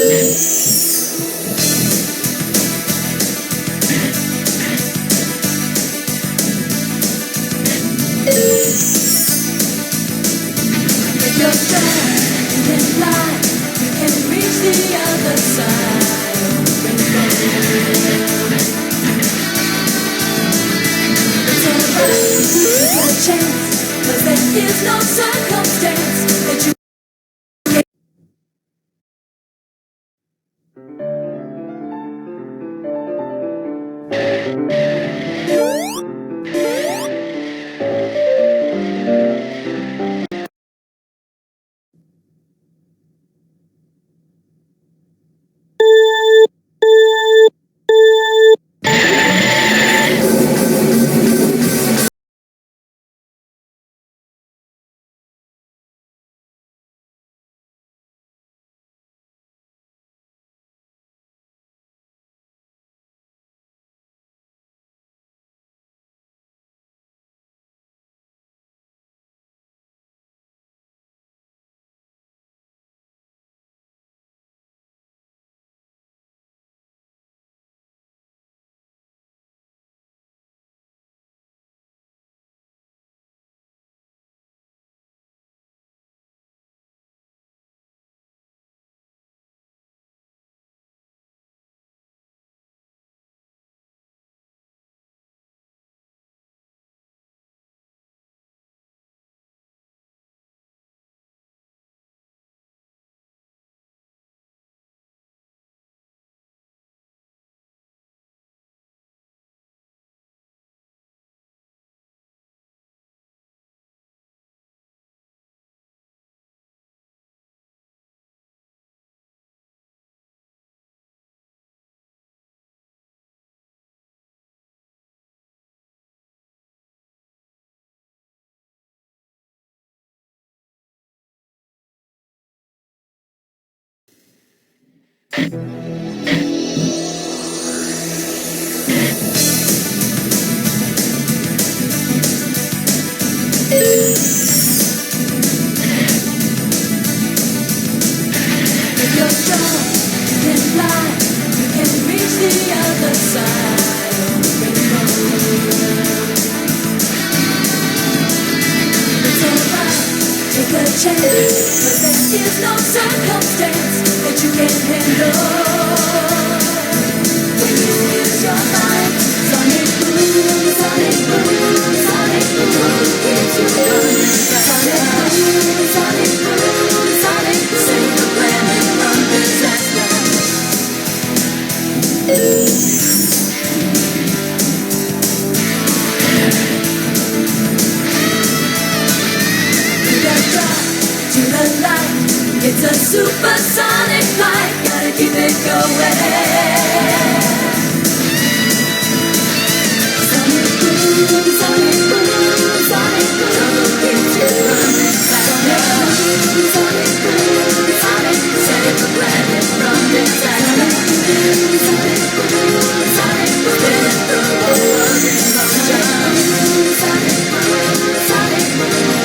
Your strength, you can fly, you can reach the other side of the rainbow. It's alright, take a chance, 'cause there is no circumstance that you if you're strong, you can fly, you can reach the other side of the rainbow. It's alright, take a chance, 'cause there is no circumstance that you can't handle. When you use your mind, sonic boom, sonic boom, sonic boom, keeps you running. Sonic boom, sonic boom, sonic boom, save the planet from disaster. You got drive to the light. It's a supersonic flight. Gotta keep it going. Sonic boom, sonic boom, sonic boom. Trouble keeps you running faster. Sonic boom, sonic boom, save the planet from disaster. Sonic boom, sonic boom, spinning through a world in motion. Sonic boom, sonic boom.